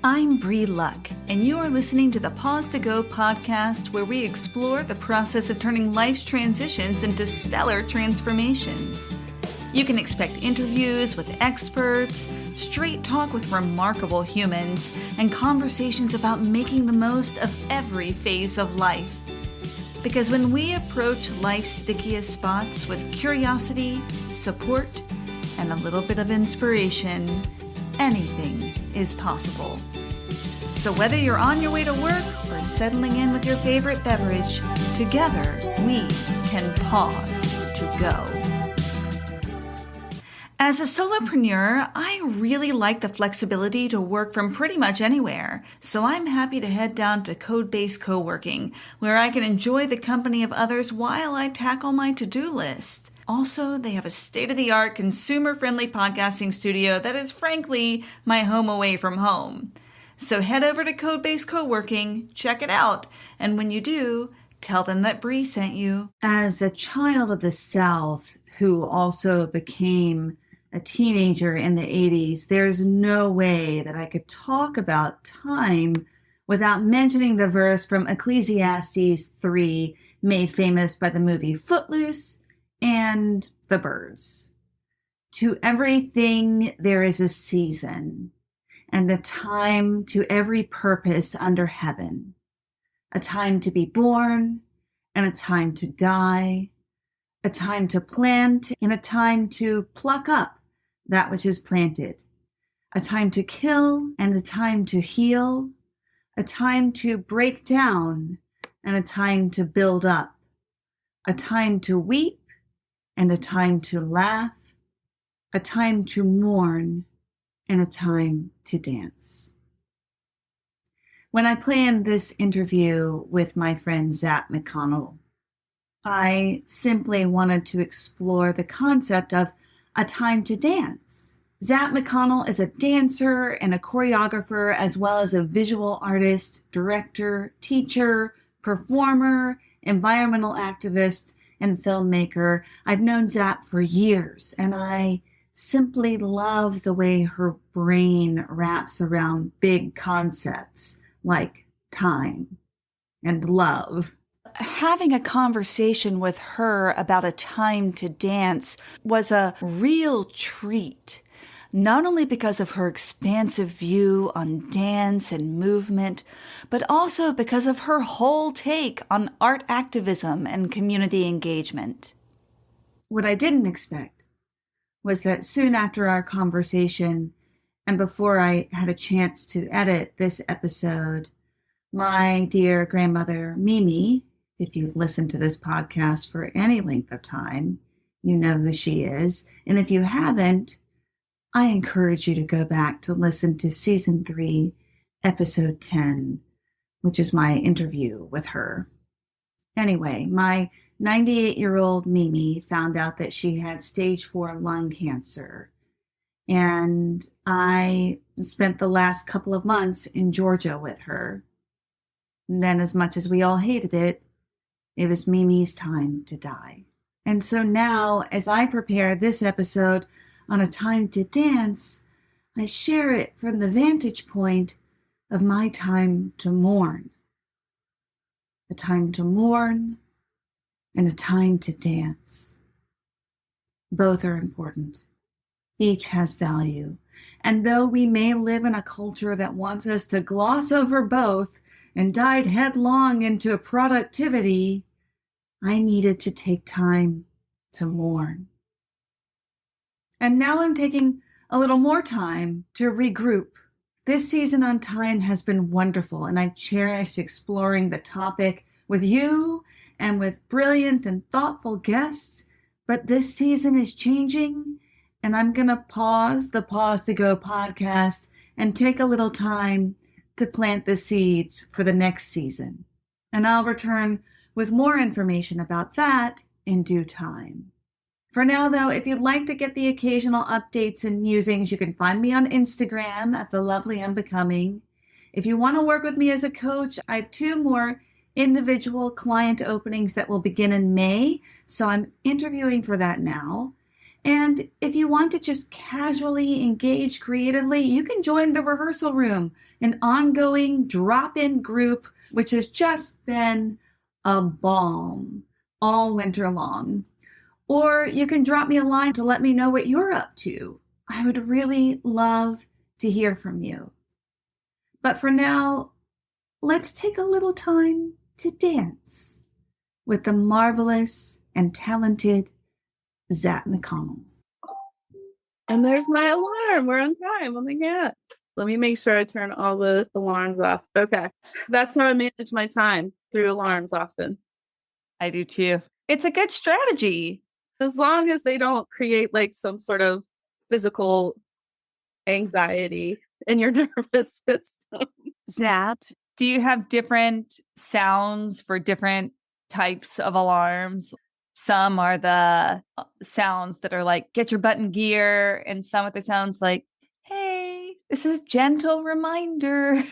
I'm Bree Luck, and you are listening to the Pause to Go podcast, where we explore the process of turning life's transitions into stellar transformations. You can expect interviews with experts, straight talk with remarkable humans, and conversations about making the most of every phase of life. Because when we approach life's stickiest spots with curiosity, support, and a little bit of inspiration, anything is possible. So whether you're on your way to work or settling in with your favorite beverage, together we can pause to go. As a solopreneur, I really like the flexibility to work from pretty much anywhere, so I'm happy to head down to Code-Based Co-working, where I can enjoy the company of others while I tackle my to-do list. Also, they have a state-of-the-art, consumer-friendly podcasting studio that is, frankly, my home away from home. So head over to Code-Based Co-working, check it out, and when you do, tell them that Bree sent you. As a child of the South who also became a teenager in the 80s, there's no way that I could talk about time without mentioning the verse from Ecclesiastes 3, made famous by the movie Footloose and The Birds. To everything there is a season, and a time to every purpose under heaven, a time to be born, and a time to die, a time to plant, and a time to pluck up that which is planted, a time to kill, and a time to heal, a time to break down, and a time to build up, a time to weep, and a time to laugh, a time to mourn, and a time to dance. When I planned this interview with my friend Zach McConnell, I simply wanted to explore the concept of a time to dance. Zach McConnell is a dancer and a choreographer, as well as a visual artist, director, teacher, performer, environmental activist, and filmmaker. I've known Zach for years, and I simply love the way her brain wraps around big concepts like time and love. Having a conversation with her about a time to dance was a real treat, not only because of her expansive view on dance and movement, but also because of her whole take on art activism and community engagement. What I didn't expect was that soon after our conversation, and before I had a chance to edit this episode, my dear grandmother, Mimi, if you've listened to this podcast for any length of time, you know who she is. And if you haven't, I encourage you to go back to listen to Season 3, Episode 10, which is my interview with her. Anyway, my 98-year-old Mimi found out that she had stage 4 lung cancer. And I spent the last couple of months in Georgia with her. And then, as much as we all hated it, it was Mimi's time to die. And so now, as I prepare this episode on a time to dance, I share it from the vantage point of my time to mourn. A time to mourn and a time to dance. Both are important. Each has value. And though we may live in a culture that wants us to gloss over both and dive headlong into productivity, I needed to take time to mourn. And now I'm taking a little more time to regroup. This season on time has been wonderful, and I've cherished exploring the topic with you and with brilliant and thoughtful guests. But this season is changing, and I'm going to pause the Pause to Go podcast and take a little time to plant the seeds for the next season. And I'll return with more information about that in due time. For now, though, if you'd like to get the occasional updates and musings, you can find me on Instagram at The Lovely Unbecoming. If you want to work with me as a coach, I have 2 more individual client openings that will begin in May, so I'm interviewing for that now. And if you want to just casually engage creatively, you can join the rehearsal room, an ongoing drop-in group, which has just been a balm all winter long. Or you can drop me a line to let me know what you're up to. I would really love to hear from you. But for now, let's take a little time to dance with the marvelous and talented Zach McConnell. And there's my alarm. We're on time. Oh my God. Let me make sure I turn all the alarms off. Okay. That's how I manage my time, through alarms often. I do too. It's a good strategy. As long as they don't create like some sort of physical anxiety in your nervous system. Zach, do you have different sounds for different types of alarms? Some are the sounds that are like, get your butt in gear. And some of the sounds like, hey, this is a gentle reminder.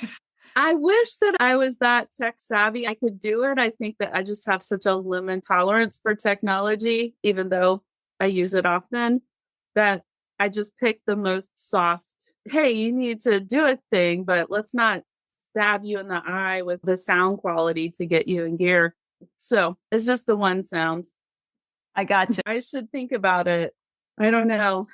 I wish that I was that tech savvy. I could do it. I think that I just have such a limit tolerance for technology, even though I use it often, that I just pick the most soft, hey, you need to do a thing, but let's not stab you in the eye with the sound quality to get you in gear. So it's just the one sound. I gotcha. I should think about it. I don't know.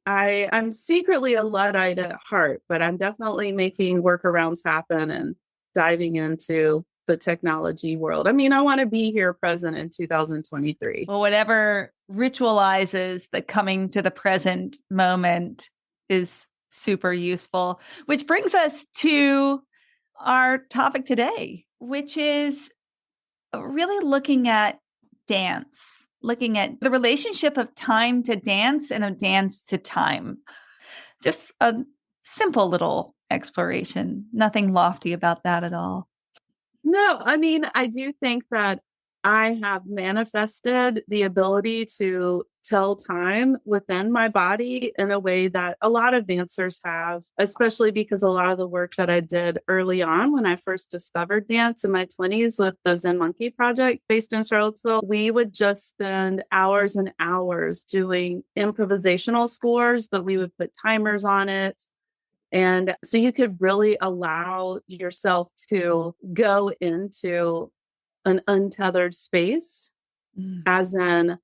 I'm secretly a Luddite at heart, but I'm definitely making workarounds happen and diving into the technology world. I mean, I want to be here present in 2023. Well, whatever ritualizes the coming to the present moment is super useful, which brings us to our topic today, which is really looking at dance, looking at the relationship of time to dance and of dance to time. Just a simple little exploration. Nothing lofty about that at all. No, I mean, I do think that I have manifested the ability to tell time within my body in a way that a lot of dancers have, especially because a lot of the work that I did early on when I first discovered dance in my 20s with the Zen Monkey Project based in Charlottesville, we would just spend hours and hours doing improvisational scores, but we would put timers on it. And so you could really allow yourself to go into an untethered space, as in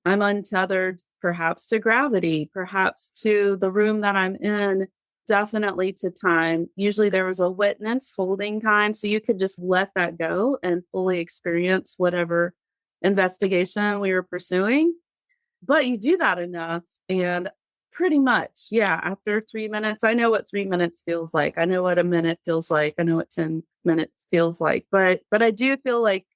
I'm untethered perhaps to gravity, perhaps to the room that I'm in, definitely to time. Usually there was a witness holding time, so you could just let that go and fully experience whatever investigation we were pursuing. But you do that enough and pretty much, yeah, after 3 minutes, I know what 3 minutes feels like. I know what a minute feels like. I know what 10 minutes feels like. But I do feel like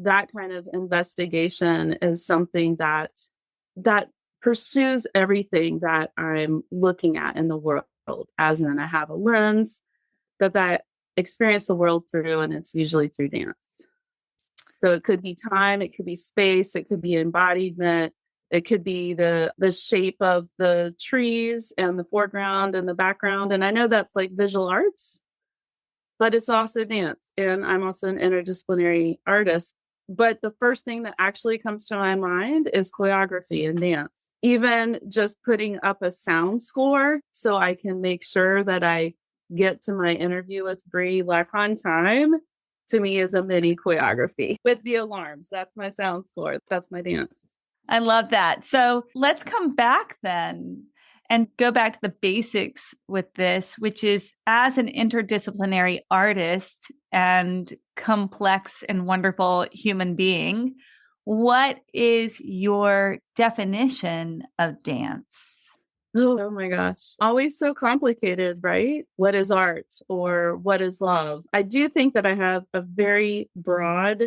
that kind of investigation is something that pursues everything that I'm looking at in the world, as in I have a lens that experience the world through, and it's usually through dance. So it could be time, it could be space, it could be embodiment. It could be the shape of the trees and the foreground and the background. And I know that's like visual arts, but it's also dance. And I'm also an interdisciplinary artist. But the first thing that actually comes to my mind is choreography and dance. Even just putting up a sound score so I can make sure that I get to my interview with Bree like on time, to me is a mini choreography with the alarms. That's my sound score. That's my dance. I love that. So let's come back then and go back to the basics with this, which is as an interdisciplinary artist and complex and wonderful human being, what is your definition of dance? Oh my gosh. Always so complicated, right? What is art or what is love? I do think that I have a very broad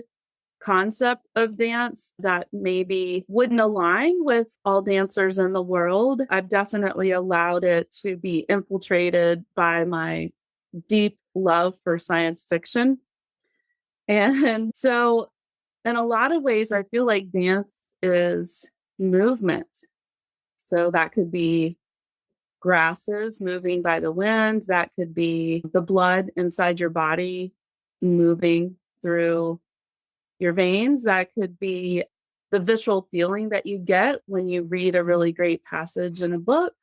concept of dance that maybe wouldn't align with all dancers in the world. I've definitely allowed it to be infiltrated by my deep love for science fiction. And so in a lot of ways, I feel like dance is movement. So that could be grasses moving by the wind. That could be the blood inside your body moving through your veins. That could be the visceral feeling that you get when you read a really great passage in a book.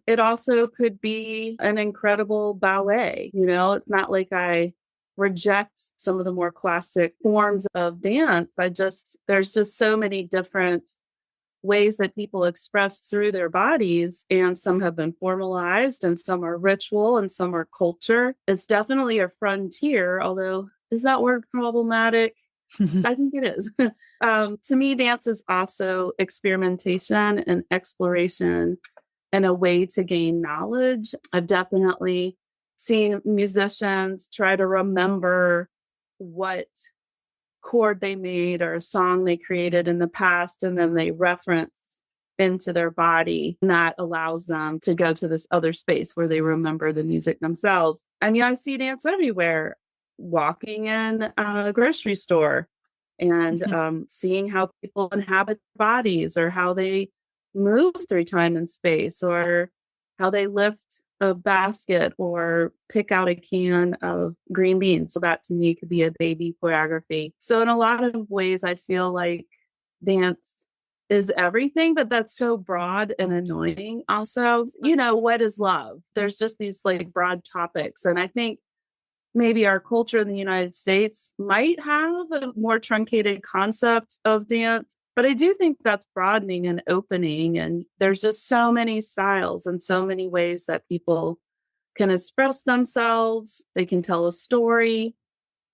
It also could be an incredible ballet. It's not like I reject some of the more classic forms of dance. There's just so many different ways that people express through their bodies, and some have been formalized and some are ritual and some are culture. It's definitely a frontier, although is that word problematic? I think it is. To me, dance is also experimentation and exploration and a way to gain knowledge. I've definitely seen musicians try to remember what chord they made or a song they created in the past, and then they reference into their body. And that allows them to go to this other space where they remember the music themselves. I mean, I see dance everywhere, walking in a grocery store and seeing how people inhabit bodies, or how they move through time and space, or how they lift a basket or pick out a can of green beans. So that to me could be a baby choreography. So in a lot of ways, I feel like dance is everything, but that's so broad and annoying. Also, what is love? There's just these like broad topics. And I think maybe our culture in the United States might have a more truncated concept of dance. But I do think that's broadening and opening. And there's just so many styles and so many ways that people can express themselves. They can tell a story.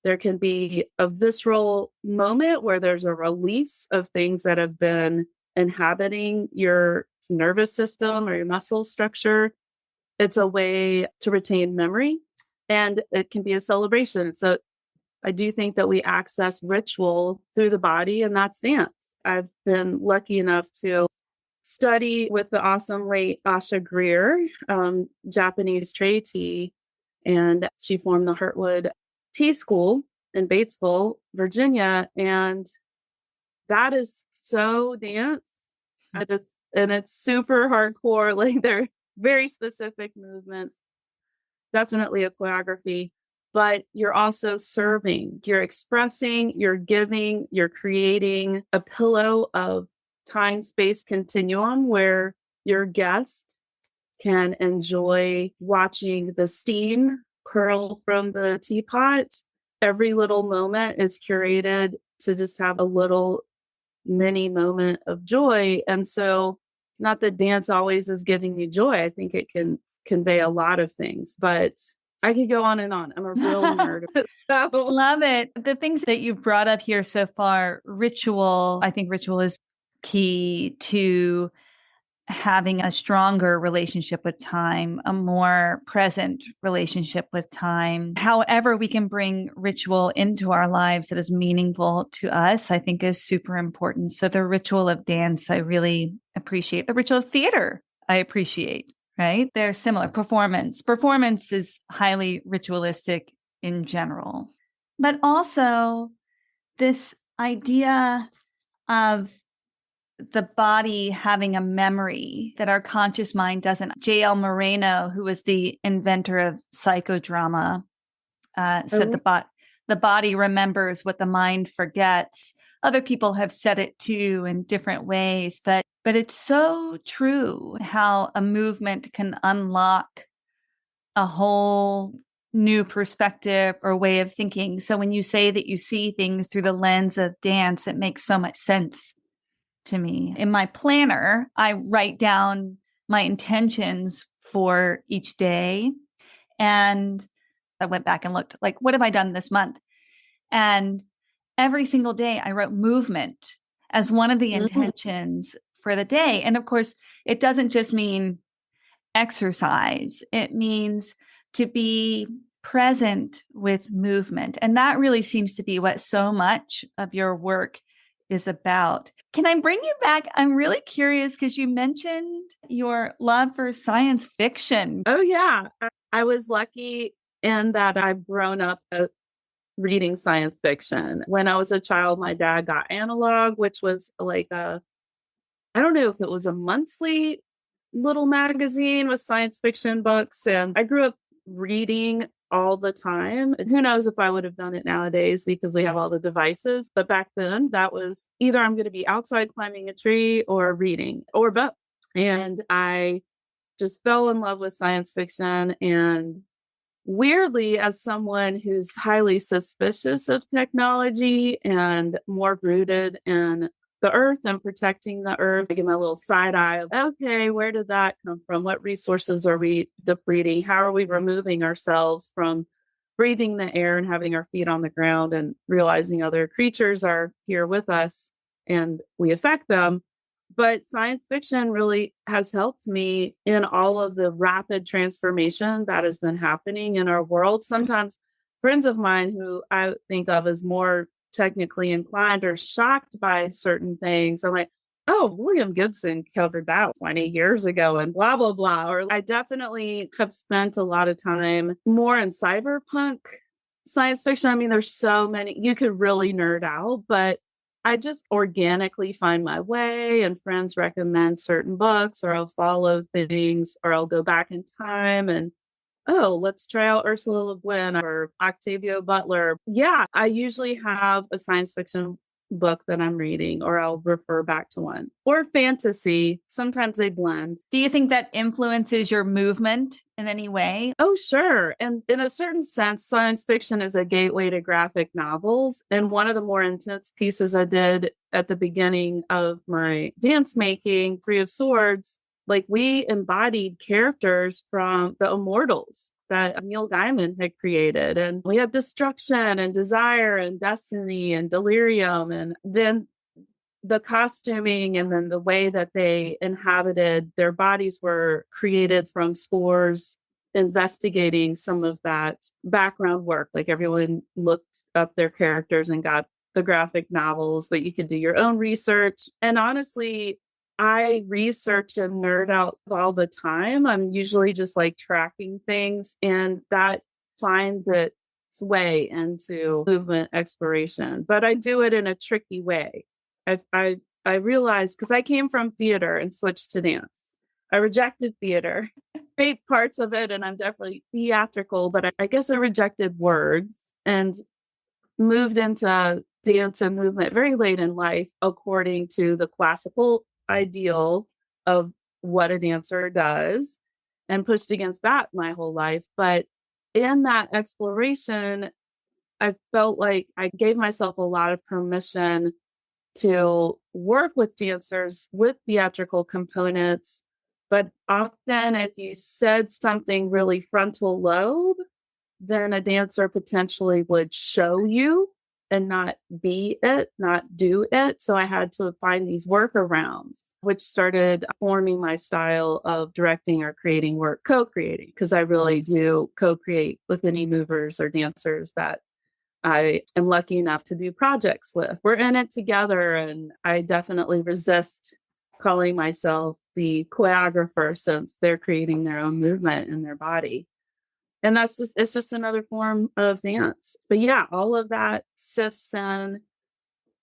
There can be a visceral moment where there's a release of things that have been inhabiting your nervous system or your muscle structure. It's a way to retain memory, and it can be a celebration. So I do think that we access ritual through the body, and that's dance. I've been lucky enough to study with the awesome late Asha Greer, Japanese Tray Tea, and she formed the Heartwood Tea School in Batesville, Virginia, and that is so dance, and it's super hardcore. Like they're very specific movements, definitely a choreography. But you're also serving, you're expressing, you're giving, you're creating a pillow of time-space continuum where your guest can enjoy watching the steam curl from the teapot. Every little moment is curated to just have a little mini moment of joy. And so, not that dance always is giving you joy. I think it can convey a lot of things, but I could go on and on. I'm a real nerd. Love it. The things that you've brought up here so far, ritual, I think ritual is key to having a stronger relationship with time, a more present relationship with time. However, we can bring ritual into our lives that is meaningful to us, I think is super important. So the ritual of dance, I really appreciate. The ritual of theater, I appreciate. Right? They're similar. Performance. Performance is highly ritualistic in general. But also this idea of the body having a memory that our conscious mind doesn't. J.L. Moreno, who was the inventor of psychodrama, said the body remembers what the mind forgets. Other people have said it too in different ways, but it's so true how a movement can unlock a whole new perspective or way of thinking. So when you say that you see things through the lens of dance, it makes so much sense to me. In my planner, I write down my intentions for each day. And I went back and looked, like, what have I done this month? And every single day I wrote movement as one of the intentions for the day. And of course, it doesn't just mean exercise. It means to be present with movement. And that really seems to be what so much of your work is about. Can I bring you back? I'm really curious because you mentioned your love for science fiction. Oh, yeah. I was lucky in that I've grown up reading science fiction. When I was a child, my dad got Analog, which was like I don't know if it was a monthly little magazine with science fiction books. And I grew up reading all the time. And who knows if I would have done it nowadays because we have all the devices. But back then, that was either I'm going to be outside climbing a tree or reading or both. And I just fell in love with science fiction. And weirdly, as someone who's highly suspicious of technology and more rooted in the earth and protecting the earth, I give my little side eye of, okay, where did that come from? What resources are we depleting? How are we removing ourselves from breathing the air and having our feet on the ground and realizing other creatures are here with us and we affect them? But science fiction really has helped me in all of the rapid transformation that has been happening in our world. Sometimes friends of mine who I think of as more technically inclined are shocked by certain things. I'm like, oh, William Gibson covered that 20 years ago and blah, blah, blah. Or I definitely have spent a lot of time more in cyberpunk science fiction. I mean, there's so many, you could really nerd out, but I just organically find my way and friends recommend certain books or I'll follow things or I'll go back in time and, oh, let's try out Ursula Le Guin or Octavia Butler. Yeah, I usually have a science fiction book that I'm reading or I'll refer back to one or fantasy. Sometimes they blend. Do you think that influences your movement in any way? Oh, sure. And in a certain sense, science fiction is a gateway to graphic novels. And one of the more intense pieces I did at the beginning of my dance making, Three of Swords, like we embodied characters from the Immortals that Neil Gaiman had created. And we have destruction and desire and destiny and delirium. And then the costuming and then the way that they inhabited their bodies were created from spores, investigating some of that background work. Like everyone looked up their characters and got the graphic novels, but you could do your own research. And honestly, I research and nerd out all the time. I'm usually just like tracking things, and that finds its way into movement exploration. But I do it in a tricky way. I realized because I came from theater and switched to dance. I rejected theater, great parts of it, and I'm definitely theatrical, but I guess I rejected words and moved into dance and movement very late in life, according to the classical ideal of what a dancer does, and pushed against that my whole life. But in that exploration, I felt like I gave myself a lot of permission to work with dancers with theatrical components. But often, if you said something really frontal lobe, then a dancer potentially would show you and not be it, not do it. So I had to find these workarounds, which started forming my style of directing or creating work, co-creating, because I really do co-create with any movers or dancers that I am lucky enough to do projects with. We're in it together, and I definitely resist calling myself the choreographer since they're creating their own movement in their body. And it's just another form of dance. But yeah, all of that sifts in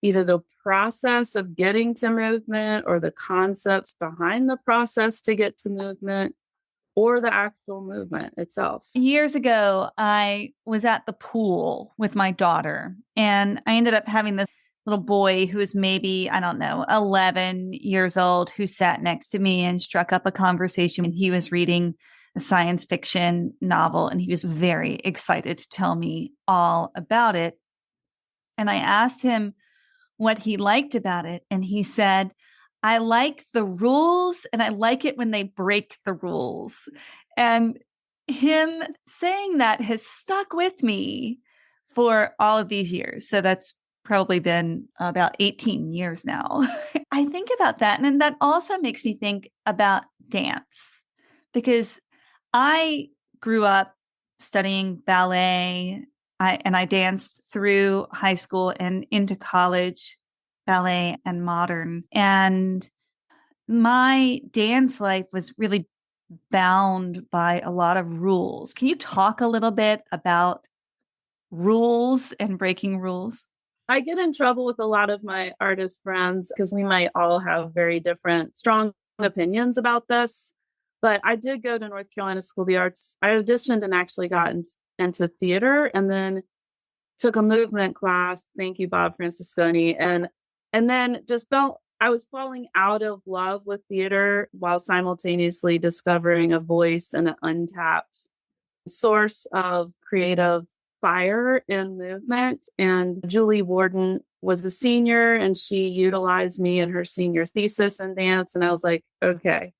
either the process of getting to movement or the concepts behind the process to get to movement or the actual movement itself. Years ago, I was at the pool with my daughter, and I ended up having this little boy who was maybe, I don't know, 11 years old, who sat next to me and struck up a conversation. And he was reading a science fiction novel, and he was very excited to tell me all about it. And I asked him what he liked about it, and he said, I like the rules, and I like it when they break the rules. And him saying that has stuck with me for all of these years. So that's probably been about 18 years now. I think about that. And that also makes me think about dance, because I grew up studying ballet, and I danced through high school and into college, ballet and modern. And my dance life was really bound by a lot of rules. Can you talk a little bit about rules and breaking rules? I get in trouble with a lot of my artist friends because we might all have very different, strong opinions about this. But I did go to North Carolina School of the Arts. I auditioned and actually got into theater, and then took a movement class. Thank you, Bob Francisconi. And then just felt I was falling out of love with theater while simultaneously discovering a voice and an untapped source of creative fire in movement. And Julie Warden was a senior, and she utilized me in her senior thesis in dance. And I was like, okay,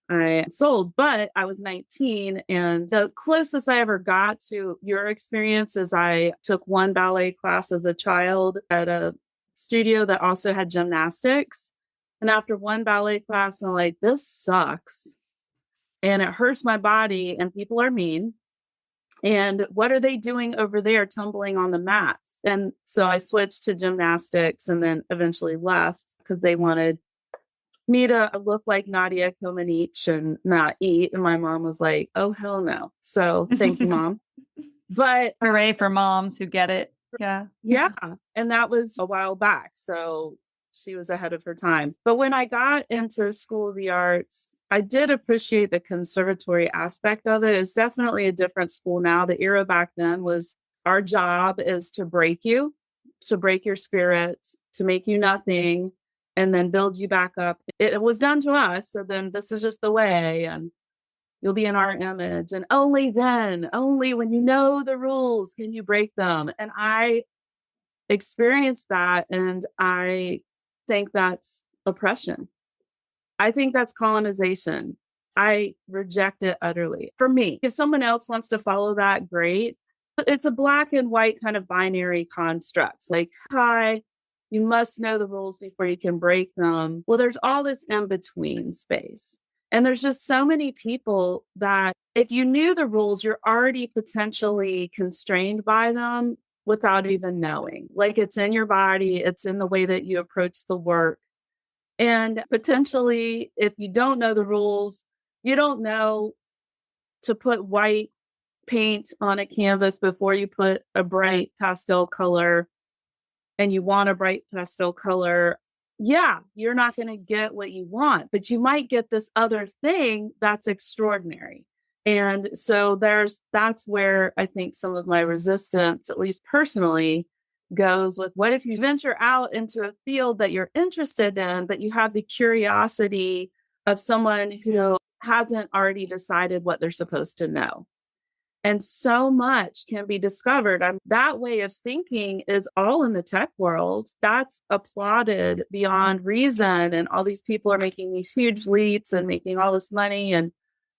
I sold, but I was 19. And the closest I ever got to your experience is I took one ballet class as a child at a studio that also had gymnastics. And after one ballet class, I'm like, this sucks. And it hurts my body, and people are mean. And what are they doing over there tumbling on the mats? And so I switched to gymnastics and then eventually left because they wanted me to look like Nadia Comaneci and not eat. And my mom was like, oh, hell no. So thank you, Mom. But hooray for moms who get it. Yeah. Yeah. And that was a while back. So she was ahead of her time. But when I got into School of the Arts, I did appreciate the conservatory aspect of it. It's definitely a different school now. The era back then was our job is to break you, to break your spirit, to make you nothing, and then build you back up. It was done to us. So then this is just the way, and you'll be in our image. And only then, only when you know the rules, can you break them. And I experienced that. And I think that's oppression. I think that's colonization. I reject it utterly. For me, if someone else wants to follow that, great. It's a black and white kind of binary construct. Like, hi, you must know the rules before you can break them. Well, there's all this in between space. And there's just so many people that if you knew the rules, you're already potentially constrained by them without even knowing. Like, it's in your body, it's in the way that you approach the work. And potentially, if you don't know the rules, you don't know to put white paint on a canvas before you put a bright pastel color, and you want a bright pastel color. Yeah, you're not going to get what you want, but you might get this other thing that's extraordinary. And so that's where I think some of my resistance, at least personally, goes with what if you venture out into a field that you're interested in, but you have the curiosity of someone who hasn't already decided what they're supposed to know. And so much can be discovered. That way of thinking is all in the tech world. That's applauded beyond reason. And all these people are making these huge leaps and making all this money and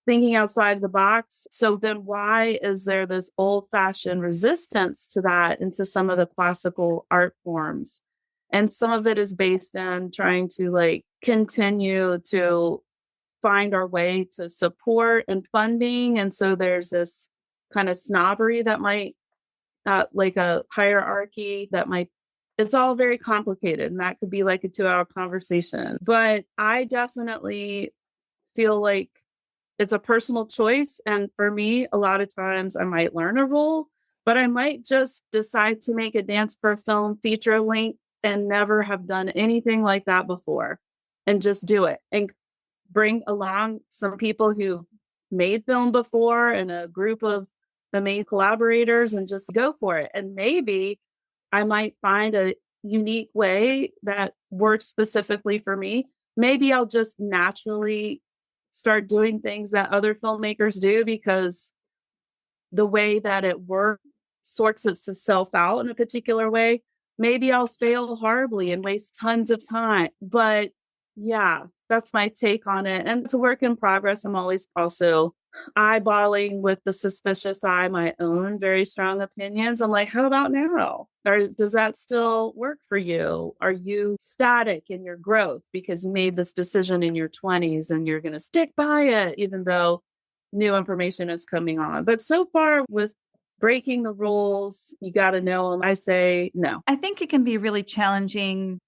thinking outside the box. So then why is there this old-fashioned resistance to that and to some of the classical art forms? And some of it is based on trying to continue to find our way to support and funding. And so there's this kind of snobbery that might, like a hierarchy that might, it's all very complicated. And that could be like a 2-hour conversation. But I definitely feel like it's a personal choice. And for me, a lot of times I might learn a rule, but I might just decide to make a dance for a film feature length and never have done anything like that before and just do it and bring along some people who made film before and a group of the main collaborators and just go for it. And maybe I might find a unique way that works specifically for me. Maybe I'll just naturally start doing things that other filmmakers do because the way that it works sorts itself out in a particular way. Maybe I'll fail horribly and waste tons of time. But yeah, that's my take on it. And it's a work in progress. I'm always also eyeballing with the suspicious eye my own very strong opinions. I'm like, how about now? Or does that still work for you? Are you static in your growth because you made this decision in your 20s and you're going to stick by it, even though new information is coming on? But so far with breaking the rules, you got to know them. I say no. I think it can be really challenging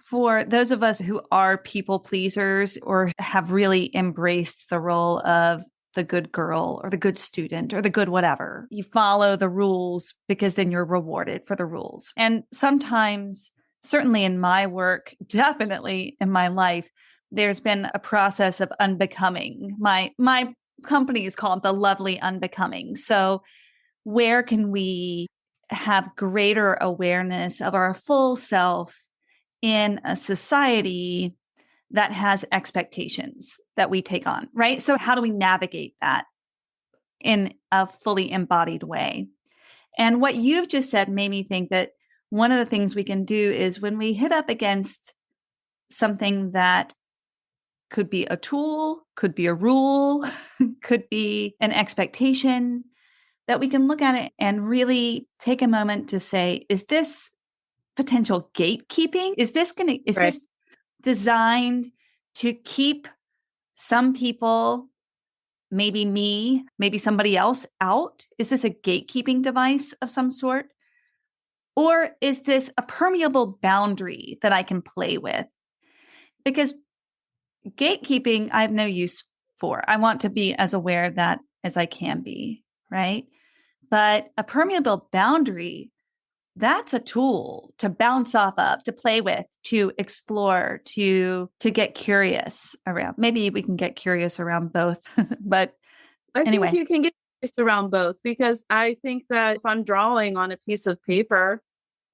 for those of us who are people pleasers or have really embraced the role of the good girl or the good student or the good whatever. You follow the rules because then you're rewarded for the rules. And sometimes, certainly in my work, definitely in my life, there's been a process of unbecoming. My company is called the Lovely Unbecoming. So where can we have greater awareness of our full self in a society that has expectations that we take on, right? So how do we navigate that in a fully embodied way? And what you've just said made me think that one of the things we can do is when we hit up against something that could be a tool, could be a rule, could be an expectation, that we can look at it and really take a moment to say, is this potential gatekeeping? Is this this designed to keep some people, maybe me, maybe somebody else out? Is this a gatekeeping device of some sort? Or is this a permeable boundary that I can play with? Because gatekeeping, I have no use for. I want to be as aware of that as I can be, right? But a permeable boundary, that's a tool to bounce off of, to play with, to explore, to get curious around. Maybe we can get curious around both. But anyway. I think you can get curious around both, because I think that if I'm drawing on a piece of paper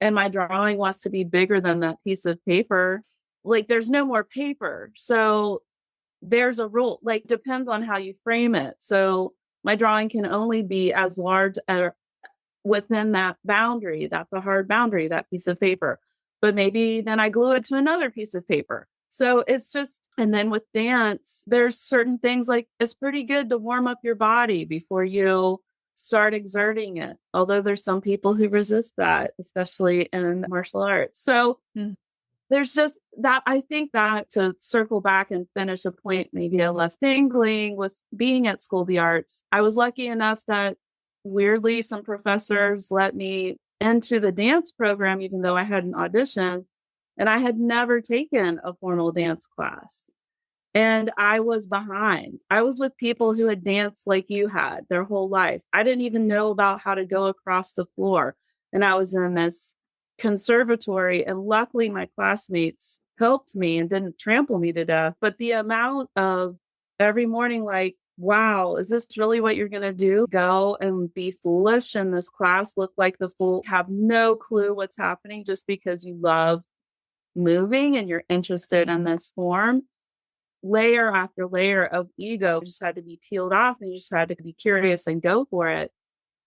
and my drawing wants to be bigger than that piece of paper, like there's no more paper. So there's a rule, like depends on how you frame it. So my drawing can only be as large within that boundary. That's a hard boundary, that piece of paper. But maybe then I glue it to another piece of paper. So it's just, and then with dance, there's certain things like it's pretty good to warm up your body before you start exerting it. Although there's some people who resist that, especially in martial arts. So there's just that. I think that to circle back and finish a point, maybe a less dangling, with being at School of the Arts, I was lucky enough that weirdly some professors let me into the dance program, even though I hadn't auditioned and I had never taken a formal dance class. And I was behind. I was with people who had danced like you had their whole life. I didn't even know about how to go across the floor. And I was in this conservatory, and luckily my classmates helped me and didn't trample me to death. But the amount of every morning, like, wow, is this really what you're going to do? Go and be foolish in this class, look like the fool, have no clue what's happening just because you love moving and you're interested in this form. Layer after layer of ego just had to be peeled off, and you just had to be curious and go for it.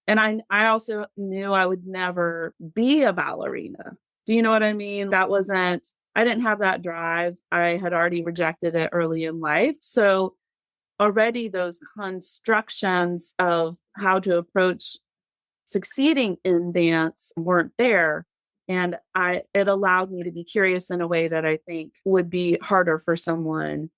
And I also knew I would never be a ballerina. Do you know what I mean? I didn't have that drive. I had already rejected it early in life. So already those constructions of how to approach succeeding in dance weren't there. And it allowed me to be curious in a way that I think would be harder for someone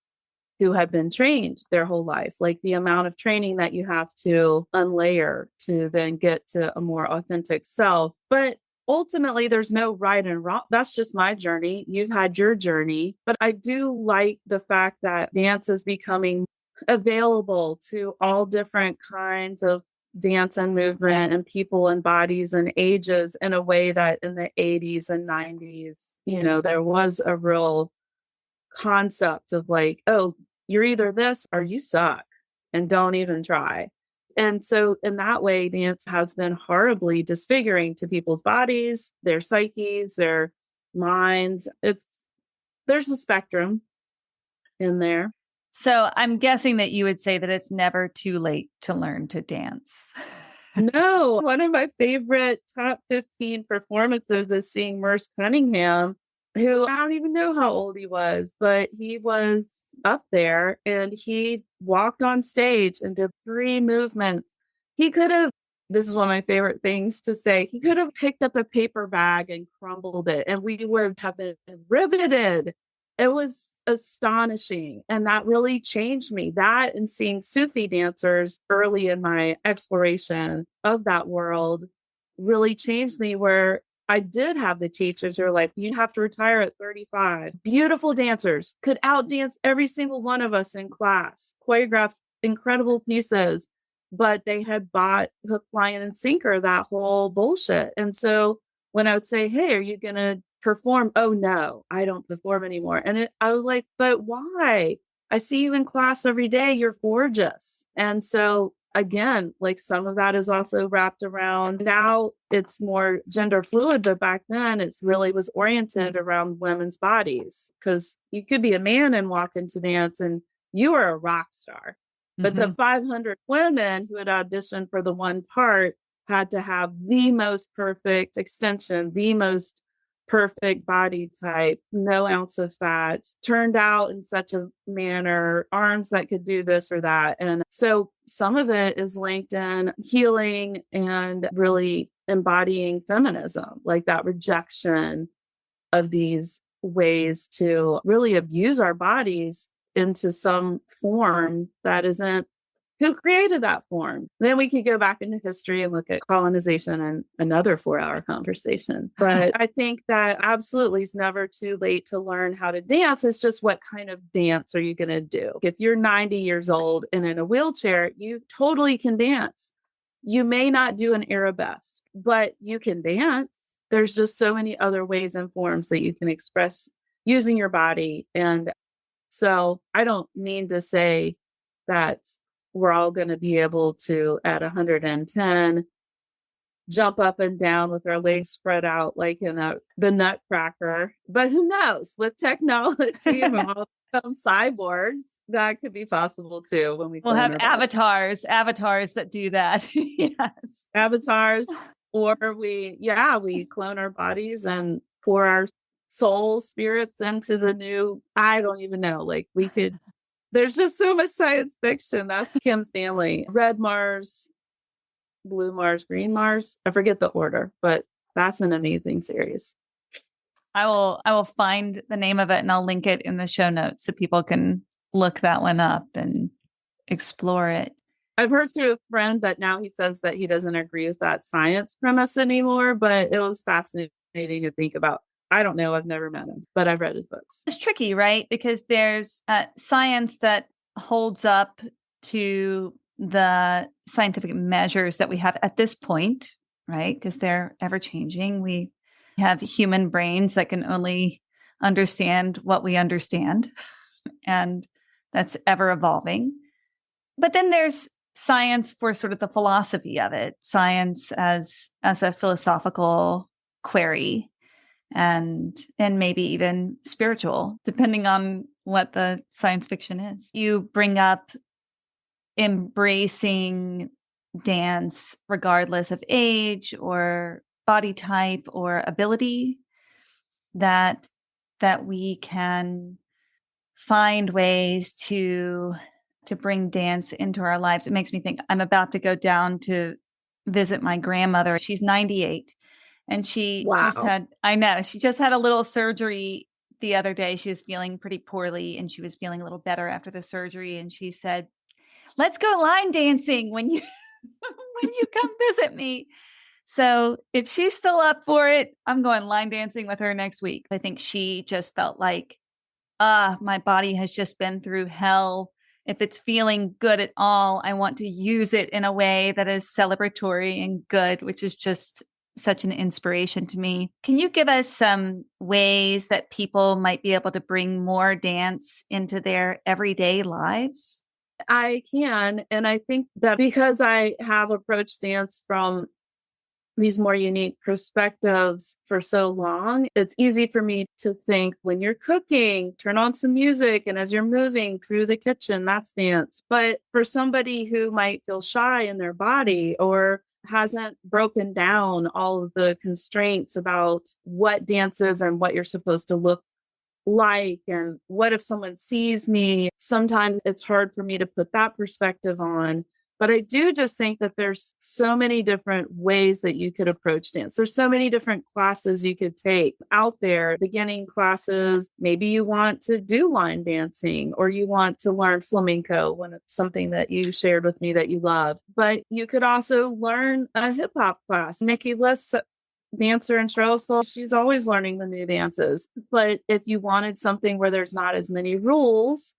who had been trained their whole life, like the amount of training that you have to unlayer to then get to a more authentic self. But ultimately, there's no right and wrong. That's just my journey. You've had your journey. But I do like the fact that dance is becoming available to all different kinds of dance and movement and people and bodies and ages, in a way that in the 80s and 90s, there was a real concept of like, oh, you're either this or you suck and don't even try. And so in that way, dance has been horribly disfiguring to people's bodies, their psyches, their minds. There's a spectrum in there. So I'm guessing that you would say that it's never too late to learn to dance. No, one of my favorite top 15 performances is seeing Merce Cunningham, who I don't even know how old he was, but he was up there and he walked on stage and did 3 movements. This is one of my favorite things to say, he could have picked up a paper bag and crumbled it and we would have been riveted. It was astonishing. And that really changed me. That and seeing Sufi dancers early in my exploration of that world really changed me, where I did have the teachers who were like, you have to retire at 35. Beautiful dancers, could outdance every single one of us in class, choreographed incredible pieces, but they had bought hook, line, and sinker that whole bullshit. And so when I would say, hey, are you going to perform. Oh no, I don't perform anymore. And I was like, but why? I see you in class every day. You're gorgeous. And so again, like some of that is also wrapped around now it's more gender fluid, but back then it's really was oriented around women's bodies because you could be a man and walk into dance and you are a rock star. But the 500 women who had auditioned for the one part had to have the most perfect extension, the most perfect body type, no ounce of fat, turned out in such a manner, arms that could do this or that. And so some of it is linked in healing and really embodying feminism, like that rejection of these ways to really abuse our bodies into some form that isn't who created that form. Then we could go back into history and look at colonization and another 4-hour conversation. But I think that absolutely it's never too late to learn how to dance. It's just what kind of dance are you going to do? If you're 90 years old and in a wheelchair, you totally can dance. You may not do an arabesque, but you can dance. There's just so many other ways and forms that you can express using your body. And so I don't mean to say that we're all going to be able to, at 110, jump up and down with our legs spread out like in the Nutcracker. But who knows? With technology, we'll all become cyborgs. That could be possible too when we'll have avatars that do that. Yes. Avatars. Or we clone our bodies and pour our soul spirits into the new, I don't even know, like we could. There's just so much science fiction. That's Kim Stanley. Red Mars, Blue Mars, Green Mars. I forget the order, but that's an amazing series. I will find the name of it and I'll link it in the show notes so people can look that one up and explore it. I've heard through a friend that now he says that he doesn't agree with that science premise anymore, but it was fascinating to think about. I don't know. I've never met him, but I've read his books. It's tricky, right? Because there's science that holds up to the scientific measures that we have at this point, right? Because they're ever changing. We have human brains that can only understand what we understand, and that's ever evolving. But then there's science for sort of the philosophy of it, science as a philosophical query. And maybe even spiritual, depending on what the science fiction is. You bring up embracing dance regardless of age or body type or ability, that we can find ways to bring dance into our lives. It makes me think I'm about to go down to visit my grandmother. She's 98. And she just had a little surgery the other day. She was feeling pretty poorly and she was feeling a little better after the surgery. And she said, let's go line dancing when you come visit me. So if she's still up for it, I'm going line dancing with her next week. I think she just felt like, my body has just been through hell. If it's feeling good at all, I want to use it in a way that is celebratory and good, which is just such an inspiration to me. Can you give us some ways that people might be able to bring more dance into their everyday lives? I can. And I think that because I have approached dance from these more unique perspectives for so long, it's easy for me to think when you're cooking, turn on some music. And as you're moving through the kitchen, that's dance. But for somebody who might feel shy in their body or hasn't broken down all of the constraints about what dance is and what you're supposed to look like, and what if someone sees me, sometimes it's hard for me to put that perspective on. But I do just think that there's so many different ways that you could approach dance. There's so many different classes you could take out there, beginning classes. Maybe you want to do line dancing or you want to learn flamenco, when it's something that you shared with me that you love. But you could also learn a hip hop class. Nikki List, dancer in Charlottesville, she's always learning the new dances. But if you wanted something where there's not as many rules,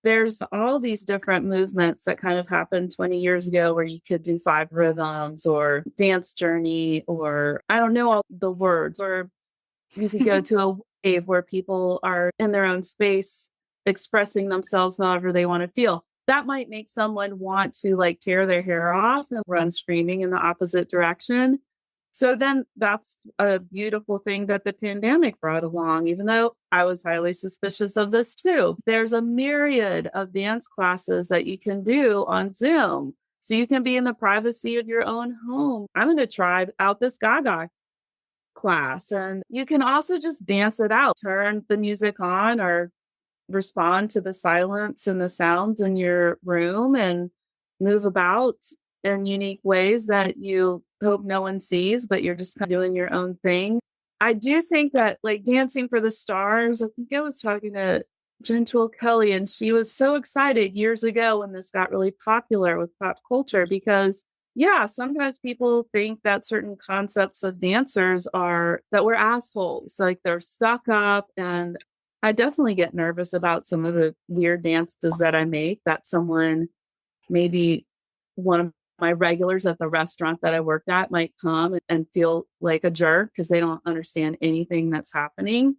there's all these different movements that kind of happened 20 years ago where you could do 5 rhythms or dance journey, or I don't know all the words, or You could go to a wave where people are in their own space, expressing themselves however they want to feel. That might make someone want to like tear their hair off and run screaming in the opposite direction. So then that's a beautiful thing that the pandemic brought along, even though I was highly suspicious of this too. There's a myriad of dance classes that you can do on Zoom. So you can be in the privacy of your own home. I'm going to try out this Gaga class, and you can also just dance it out, turn the music on or respond to the silence and the sounds in your room and move about in unique ways that you hope no one sees, but you're just kind of doing your own thing. I do think that like Dancing for the Stars, I think I was talking to Gentle Kelly, and she was so excited years ago when this got really popular with pop culture because yeah, sometimes people think that certain concepts of dancers are that we're assholes, like they're stuck up. And I definitely get nervous about some of the weird dances that I make that someone, maybe one of my regulars at the restaurant that I worked at, might come and feel like a jerk because they don't understand anything that's happening.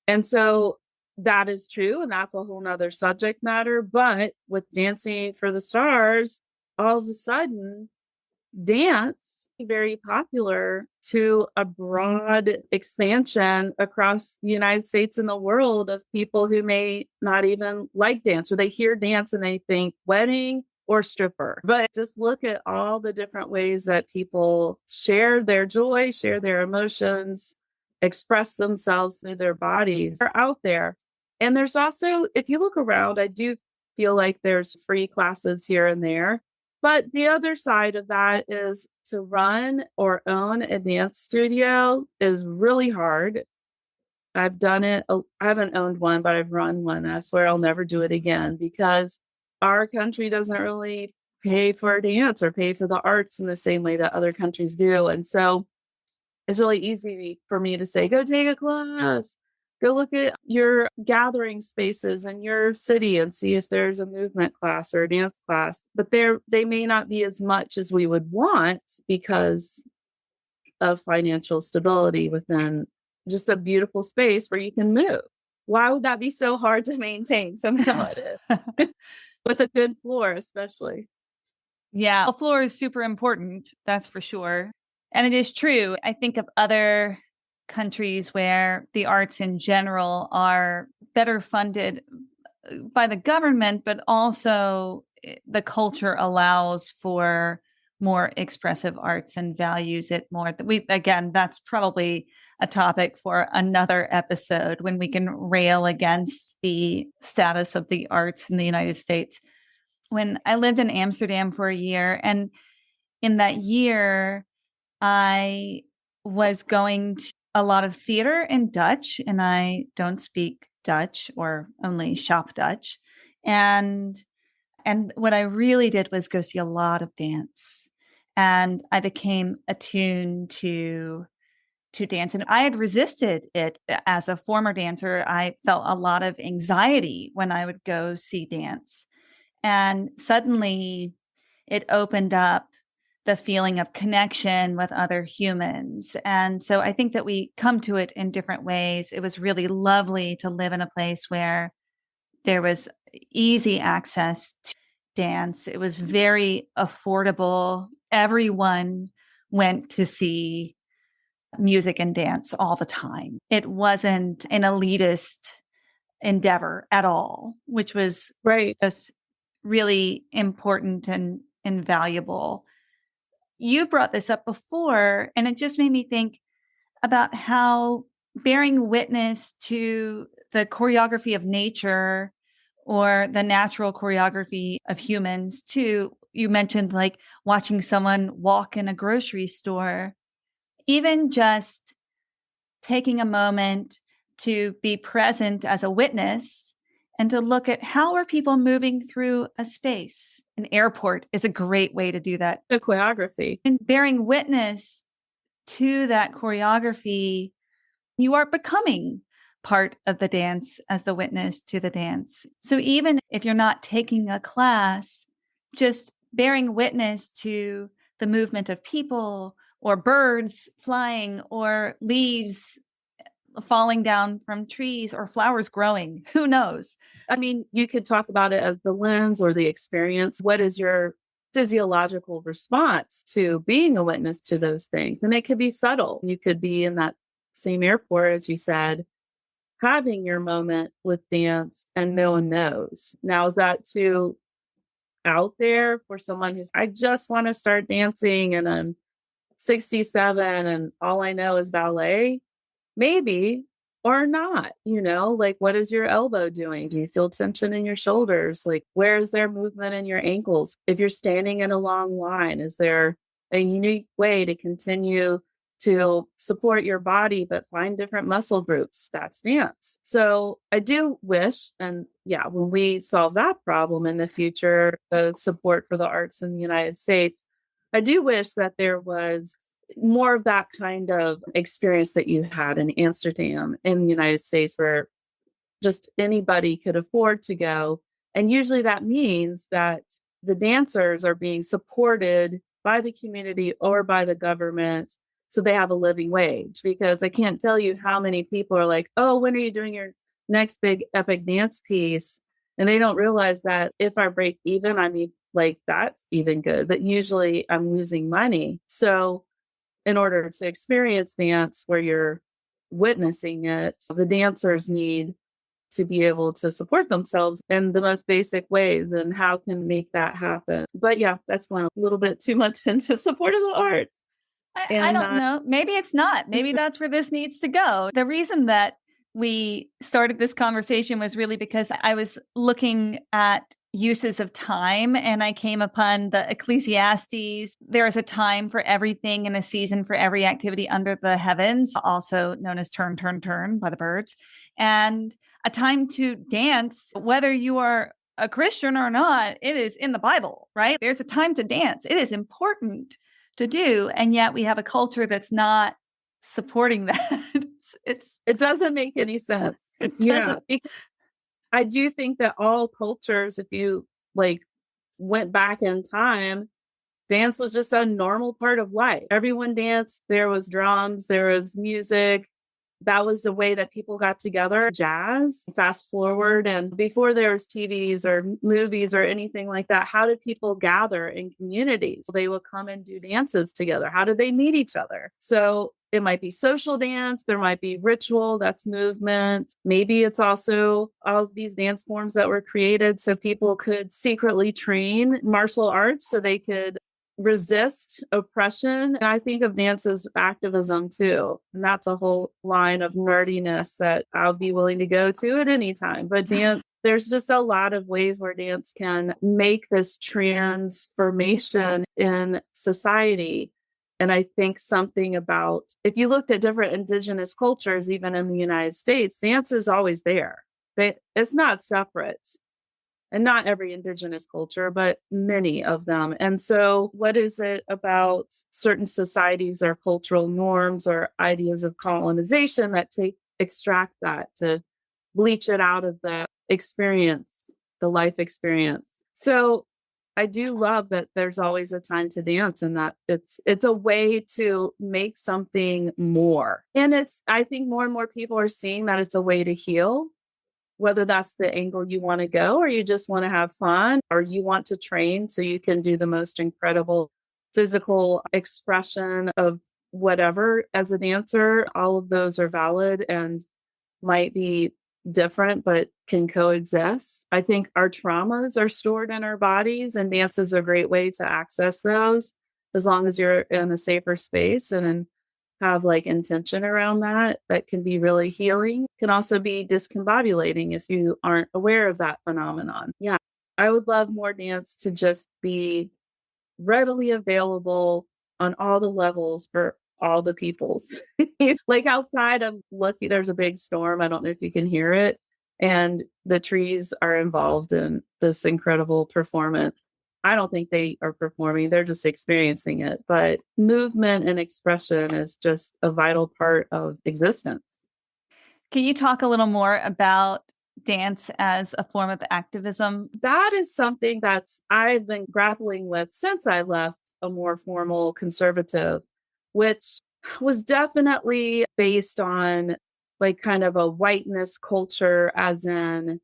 And so that is true. And that's a whole nother subject matter. But with Dancing for the Stars, all of a sudden, dance very popular to a broad expansion across the United States and the world of people who may not even like dance, or they hear dance and they think wedding or stripper. But just look at all the different ways that people share their joy, share their emotions, express themselves through their bodies are out there. And there's also, if you look around, I do feel like there's free classes here and there. But the other side of that is to run or own a dance studio is really hard. I've done it. I haven't owned one, but I've run one. I swear I'll never do it again because our country doesn't really pay for dance or pay for the arts in the same way that other countries do. And so it's really easy for me to say, go take a class. Go look at your gathering spaces in your city and see if there's a movement class or a dance class. But they may not be as much as we would want because of financial stability within just a beautiful space where you can move. Why would that be so hard to maintain? Somehow it is. With a good floor, especially. Yeah, a floor is super important. That's for sure. And it is true. I think of other countries where the arts in general are better funded by the government, but also the culture allows for more expressive arts and values it more. Again, that's probably a topic for another episode when we can rail against the status of the arts in the United States. When I lived in Amsterdam for a year, and in that year, I was going to a lot of theater in Dutch, and I don't speak Dutch or only shop Dutch. And what I really did was go see a lot of dance. And I became attuned to dance. And I had resisted it as a former dancer. I felt a lot of anxiety when I would go see dance. And suddenly it opened up the feeling of connection with other humans. And so I think that we come to it in different ways. It was really lovely to live in a place where there was easy access to dance. It was very affordable. Everyone went to see music and dance all the time. It wasn't an elitist endeavor at all, which was just really important and invaluable. You brought this up before, and it just made me think about how bearing witness to the choreography of nature or the natural choreography of humans too. You mentioned like watching someone walk in a grocery store, even just taking a moment to be present as a witness and to look at how are people moving through a space. An airport is a great way to do that. The choreography. And bearing witness to that choreography, you are becoming part of the dance as the witness to the dance. So even if you're not taking a class, just bearing witness to the movement of people or birds flying or leaves falling down from trees or flowers growing. Who knows? I mean, you could talk about it as the lens or the experience. What is your physiological response to being a witness to those things? And it could be subtle. You could be in that same airport, as you said, having your moment with dance and no one knows. Now, is that too out there for someone who's, I just want to start dancing and I'm 67 and all I know is ballet? Maybe, or not, like what is your elbow doing? Do you feel tension in your shoulders? Like, where is there movement in your ankles? If you're standing in a long line, is there a unique way to continue to support your body, but find different muscle groups? That's dance. So I do wish, and yeah, when we solve that problem in the future, the support for the arts in the United States, I do wish that there was more of that kind of experience that you had in Amsterdam in the United States, where just anybody could afford to go. And usually that means that the dancers are being supported by the community or by the government, so they have a living wage. Because I can't tell you how many people are like, oh, when are you doing your next big epic dance piece? And they don't realize that if I break even, I mean, like, that's even good, but usually I'm losing money. So in order to experience dance where you're witnessing it, the dancers need to be able to support themselves in the most basic ways. And how can make that happen? But yeah, that's going a little bit too much into support of the arts. I don't know. Maybe it's not. Maybe that's where this needs to go. The reason that we started this conversation was really because I was looking at uses of time and I came upon the Ecclesiastes. There is a time for everything and a season for every activity under the heavens, also known as turn, turn, turn by the birds, and a time to dance, whether you are a Christian or not. It is in the Bible, right? There's a time to dance. It is important to do. And yet we have a culture that's not supporting that. It doesn't make any sense. Yeah. I do think that all cultures, if you like went back in time, dance was just a normal part of life. Everyone danced. There was drums, there was music. That was the way that people got together. Jazz, fast forward, and before there was TVs or movies or anything like that, how did people gather in communities? They would come and do dances together. How did they meet each other? So it might be social dance. There might be ritual. That's movement. Maybe it's also all of these dance forms that were created so people could secretly train martial arts so they could resist oppression. And I think of dance as activism too. And that's a whole line of nerdiness that I'll be willing to go to at any time. But dance, there's just a lot of ways where dance can make this transformation in society. And I think something about, if you looked at different indigenous cultures, even in the United States, dance is always there. It's not separate. And not every indigenous culture, but many of them. And so what is it about certain societies or cultural norms or ideas of colonization that extract that, to bleach it out of the experience, the life experience? So I do love that there's always a time to dance, and that it's a way to make something more. And I think more and more people are seeing that it's a way to heal. Whether that's the angle you want to go, or you just want to have fun, or you want to train so you can do the most incredible physical expression of whatever as a dancer, all of those are valid and might be different, but can coexist. I think our traumas are stored in our bodies, and dance is a great way to access those as long as you're in a safer space and have like intention around that can be really healing. Can also be discombobulating if you aren't aware of that phenomenon. Yeah, I would love more dance to just be readily available on all the levels for all the peoples. Like outside, I'm lucky there's a big storm. I don't know if you can hear it. And the trees are involved in this incredible performance. I don't think they are performing, they're just experiencing it. But movement and expression is just a vital part of existence. Can you talk a little more about dance as a form of activism? That is something I've been grappling with since I left a more formal conservative, which was definitely based on like kind of a whiteness culture, as in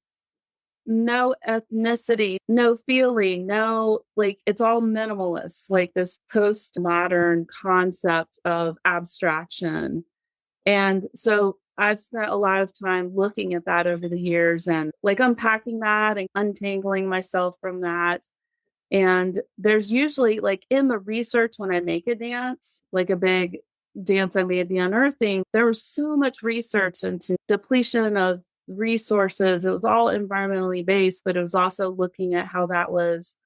no ethnicity, no feeling, no, like it's all minimalist, like this postmodern concept of abstraction. And so I've spent a lot of time looking at that over the years and like unpacking that and untangling myself from that. And there's usually like in the research when I make a dance, like a big dance I made, the Unearthing, there was so much research into depletion of resources. It was all environmentally based, but it was also looking at how that was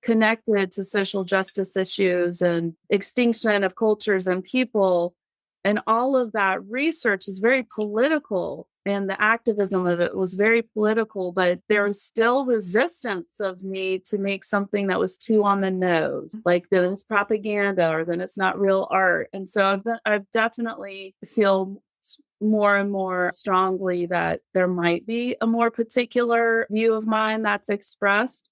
connected to social justice issues and extinction of cultures and people. And all of that research is very political. And the activism of it was very political, but there was still resistance of me to make something that was too on the nose, like that it's propaganda or that it's not real art. And so I've definitely feel more and more strongly that there might be a more particular view of mine that's expressed.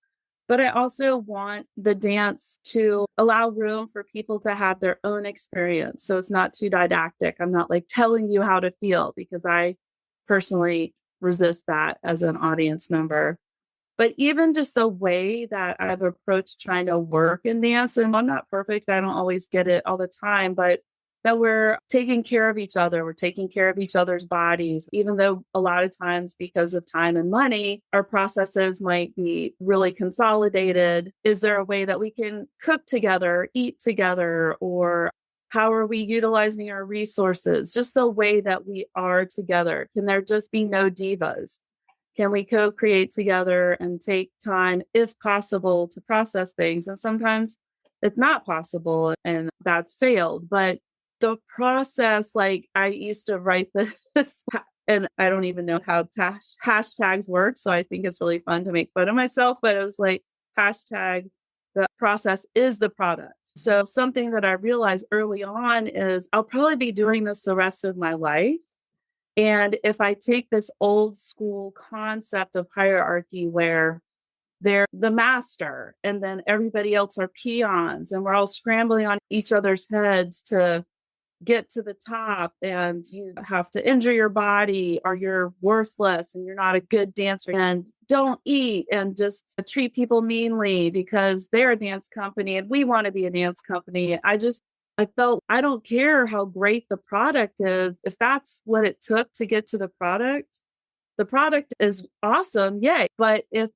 But I also want the dance to allow room for people to have their own experience. So it's not too didactic. I'm not like telling you how to feel, because I personally resist that as an audience member. But even just the way that I've approached trying to work in dance, and I'm not perfect, I don't always get it all the time, but that we're taking care of each other. We're taking care of each other's bodies, even though a lot of times because of time and money, our processes might be really consolidated. Is there a way that we can cook together, eat together, or how are we utilizing our resources? Just the way that we are together. Can there just be no divas? Can we co-create together and take time, if possible, to process things? And sometimes it's not possible and that's failed. But the process, like I used to write this, and I don't even know how hashtags work. So I think it's really fun to make fun of myself, but it was like hashtag, the process is the product. So something that I realized early on is I'll probably be doing this the rest of my life. And if I take this old school concept of hierarchy where they're the master and then everybody else are peons and we're all scrambling on each other's heads to get to the top, and you have to injure your body or you're worthless and you're not a good dancer, and don't eat and just treat people meanly because they're a dance company and we want to be a dance company. I felt I don't care how great the product is. If that's what it took to get to the product is awesome. Yay. But if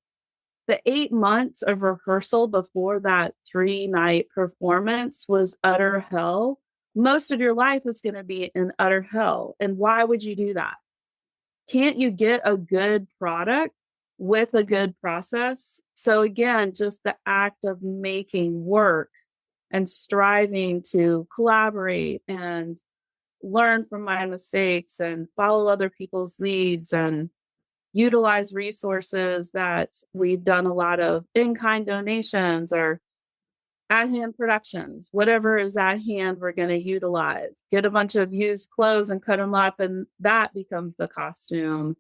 the 8 months of rehearsal before that 3-night performance was utter hell, most of your life is going to be in utter hell. And why would you do that? Can't you get a good product with a good process? So again, just the act of making work and striving to collaborate and learn from my mistakes and follow other people's leads and utilize resources that we've done a lot of in-kind donations or at-hand productions, whatever is at hand, we're going to utilize. Get a bunch of used clothes and cut them up, and that becomes the costume.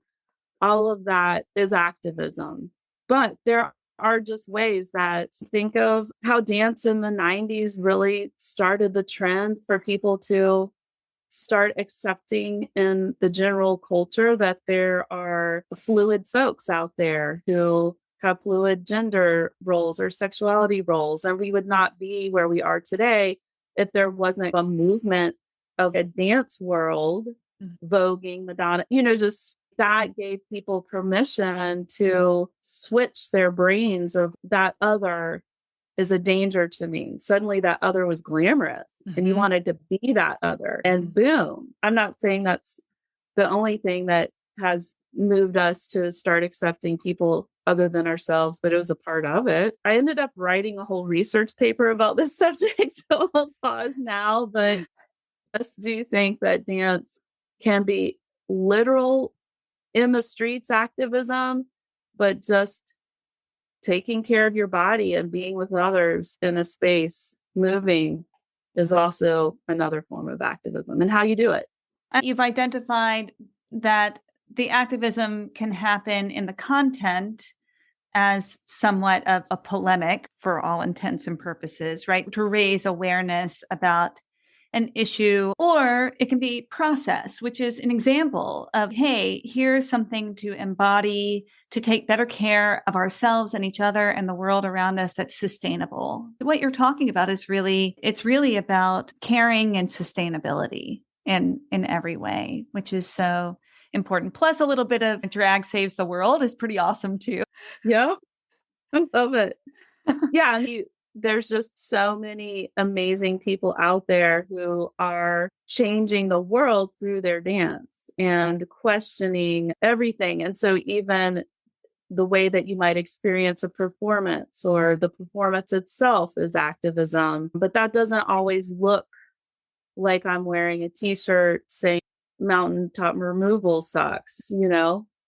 All of that is activism. But there are just ways that think of how dance in the 90s really started the trend for people to start accepting in the general culture that there are fluid folks out there who have fluid gender roles or sexuality roles. And we would not be where we are today if there wasn't a movement of a dance world, voguing, Madonna, just that gave people permission to switch their brains of that other is a danger to me. Suddenly that other was glamorous and you wanted to be that other. And boom. I'm not saying that's the only thing that has moved us to start accepting people other than ourselves, but it was a part of it. I ended up writing a whole research paper about this subject, so I'll pause now, but I just do think that dance can be literal in the streets activism, but just taking care of your body and being with others in a space, moving, is also another form of activism, and how you do it. You've identified that the activism can happen in the content as somewhat of a polemic for all intents and purposes, right? To raise awareness about an issue, or it can be process, which is an example of, hey, here's something to embody, to take better care of ourselves and each other and the world around us that's sustainable. What you're talking about is it's really about caring and sustainability in every way, which is so important. Plus a little bit of drag saves the world is pretty awesome too. Yeah, I love it. Yeah. There's just so many amazing people out there who are changing the world through their dance and questioning everything. And so even the way that you might experience a performance or the performance itself is activism, but that doesn't always look like I'm wearing a t-shirt saying mountaintop removal sucks,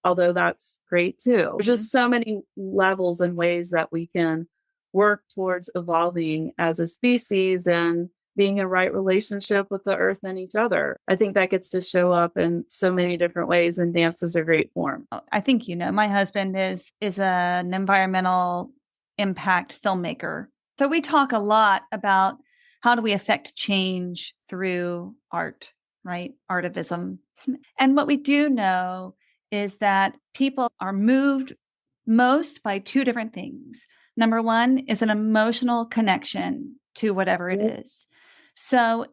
although that's great too. There's just so many levels and ways that we can work towards evolving as a species and being in right relationship with the earth and each other. I think that gets to show up in so many different ways, and dance is a great form. I think, my husband is an environmental impact filmmaker. So we talk a lot about how do we affect change through art, right? Artivism. And what we do know is that people are moved most by two different things. Number one is an emotional connection to whatever it is. So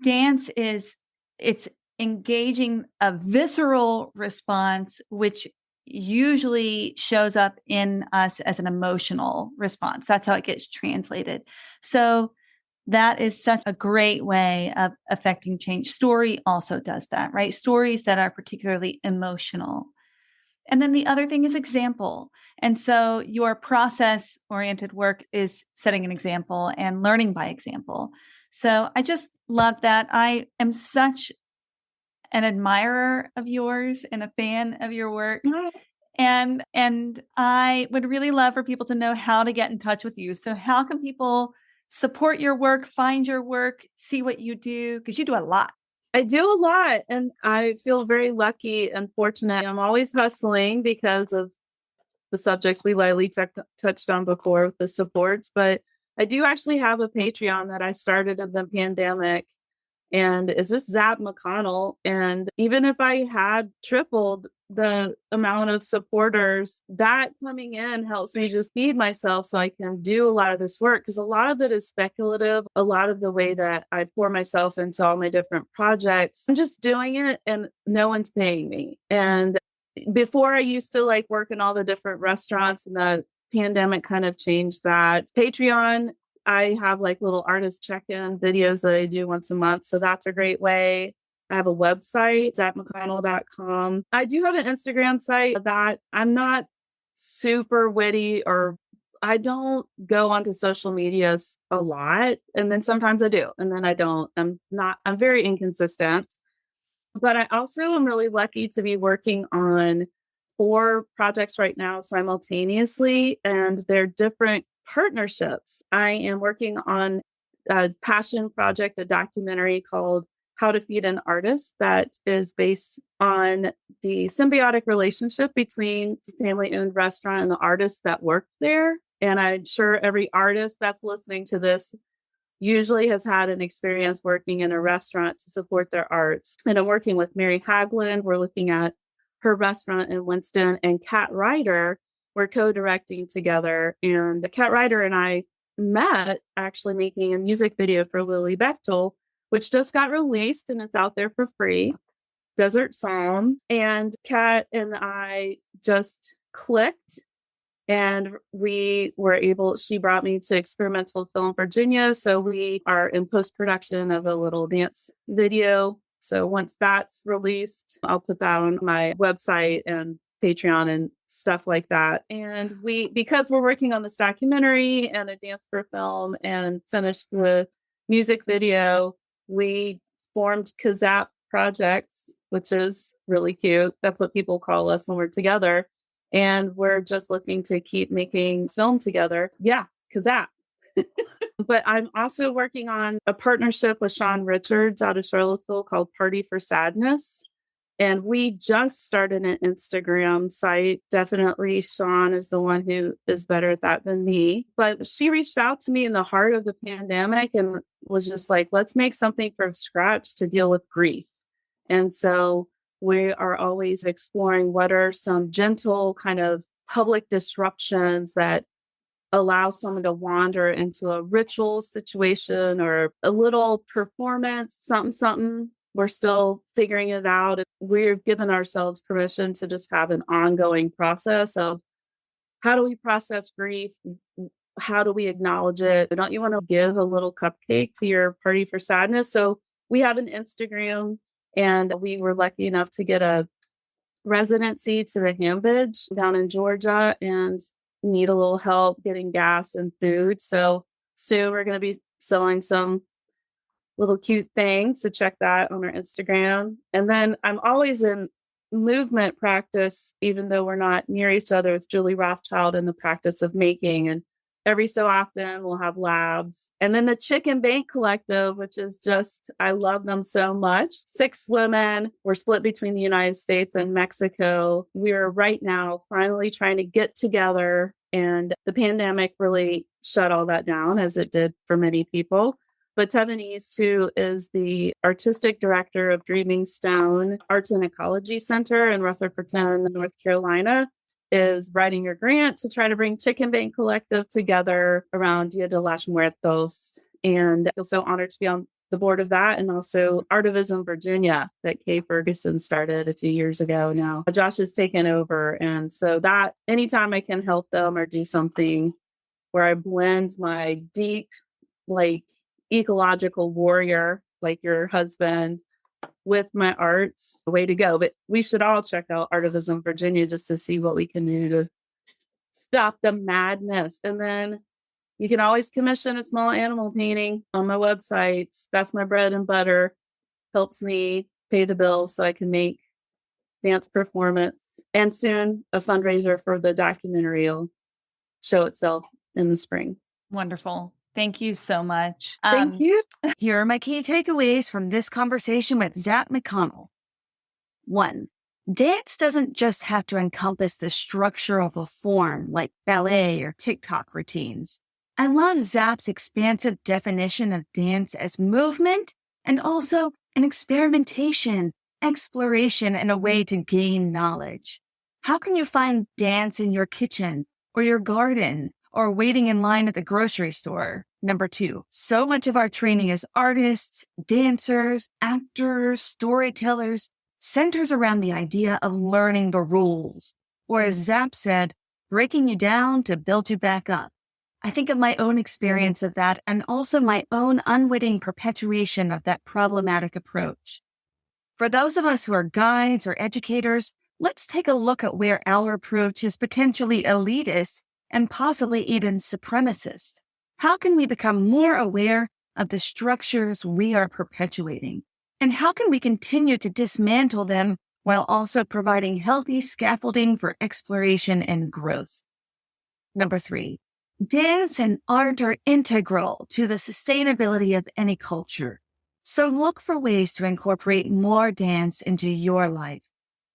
dance it's engaging a visceral response, which usually shows up in us as an emotional response. That's how it gets translated. So that is such a great way of affecting change. Story also does that, right? Stories that are particularly emotional. And then the other thing is example. And so your process-oriented work is setting an example and learning by example. So I just love that. I am such an admirer of yours and a fan of your work. And I would really love for people to know how to get in touch with you. So how can people support your work, find your work, see what you do? Because you do a lot. I do a lot, and I feel very lucky and fortunate. I'm always hustling because of the subjects we lightly touched on before with the supports, but I do actually have a Patreon that I started in the pandemic, and it's just Zap McConnell. And even if I had tripled the amount of supporters, that coming in helps me just feed myself so I can do a lot of this work, because a lot of it is speculative. A lot of the way that I pour myself into all my different projects, I'm just doing it and no one's paying me. And before I used to work in all the different restaurants, and the pandemic kind of changed that. Patreon, I have little artist check-in videos that I do once a month. So that's a great way. I have a website, zapmcconnell.com. I do have an Instagram site that I'm not super witty, or I don't go onto social medias a lot. And then sometimes I do, and then I don't. I'm very inconsistent. But I also am really lucky to be working on 4 projects right now simultaneously, and they're different partnerships. I am working on a passion project, a documentary called How to Feed an Artist, that is based on the symbiotic relationship between the family-owned restaurant and the artists that work there. And I'm sure every artist that's listening to this usually has had an experience working in a restaurant to support their arts. And I'm working with Mary Haglund. We're looking at her restaurant in Winston, and Kat Ryder. We're co-directing together. And Kat Ryder and I met actually making a music video for Lily Bechtel, which just got released and it's out there for free. Desert Psalm. And Kat and I just clicked. And she brought me to Experimental Film Virginia. So we are in post-production of a little dance video. So once that's released, I'll put that on my website and Patreon and stuff like that. And because we're working on this documentary and a dance for film and finished the music video, we formed Kazap Projects, which is really cute. That's what people call us when we're together. And we're just looking to keep making film together. Yeah, Kazap. But I'm also working on a partnership with Sean Richards out of Charlottesville called Party for Sadness. And we just started an Instagram site. Definitely Sean is the one who is better at that than me. But she reached out to me in the heart of the pandemic and was just like, let's make something from scratch to deal with grief. And so we are always exploring what are some gentle kind of public disruptions that allow someone to wander into a ritual situation or a little performance, something. We're still figuring it out. We've given ourselves permission to just have an ongoing process of how do we process grief? How do we acknowledge it? Don't you want to give a little cupcake to your party for sadness? So we have an Instagram, and we were lucky enough to get a residency to the Hambridge down in Georgia and need a little help getting gas and food. So soon we're going to be selling some little cute things. So check that on our Instagram. And then I'm always in movement practice, even though we're not near each other, with Julie Rothschild in the practice of making. And every so often we'll have labs. And then the Chicken Bank Collective, which is just, I love them so much. 6 women. We're split between the United States and Mexico. We're right now finally trying to get together. And the pandemic really shut all that down, as it did for many people. But Tevin who is the artistic director of Dreaming Stone Arts and Ecology Center in Rutherford, North Carolina, is writing a grant to try to bring Chicken Bank Collective together around Dia de los Muertos. And I'm so honored to be on the board of that, and also Activism Virginia that Kay Ferguson started a few years ago now. Josh has taken over. And so that anytime I can help them or do something where I blend my deep, ecological warrior, like your husband, with my arts, the way to go. But we should all check out Activism Virginia just to see what we can do to stop the madness. And then you can always commission a small animal painting on my website. That's my bread and butter. Helps me pay the bills so I can make dance performance. And soon a fundraiser for the documentary will show itself in the spring. Wonderful. Thank you so much. Thank you. Here are my key takeaways from this conversation with Zap McConnell. 1. Dance doesn't just have to encompass the structure of a form like ballet or TikTok routines. I love Zap's expansive definition of dance as movement and also an experimentation, exploration, and a way to gain knowledge. How can you find dance in your kitchen or your garden or waiting in line at the grocery store? 2, so much of our training as artists, dancers, actors, storytellers centers around the idea of learning the rules, or as Zap said, breaking you down to build you back up. I think of my own experience of that and also my own unwitting perpetuation of that problematic approach. For those of us who are guides or educators, let's take a look at where our approach is potentially elitist and possibly even supremacist. How can we become more aware of the structures we are perpetuating? And how can we continue to dismantle them while also providing healthy scaffolding for exploration and growth? 3, dance and art are integral to the sustainability of any culture. So look for ways to incorporate more dance into your life,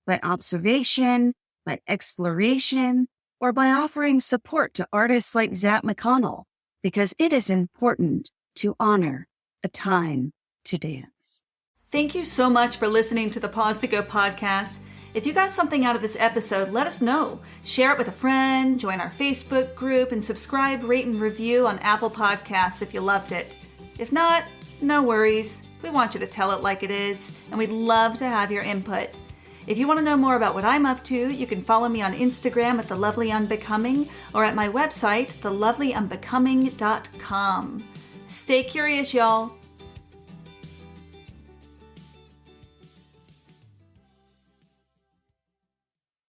by observation, by exploration, or by offering support to artists like Zap McConnell, because it is important to honor a time to dance. Thank you so much for listening to the Pause to Go podcast. If you got something out of this episode, let us know. Share it with a friend, join our Facebook group, and subscribe, rate, and review on Apple Podcasts if you loved it. If not, no worries. We want you to tell it like it is, and we'd love to have your input. If you want to know more about what I'm up to, you can follow me on Instagram at TheLovelyUnbecoming or at my website, TheLovelyUnbecoming.com. Stay curious, y'all.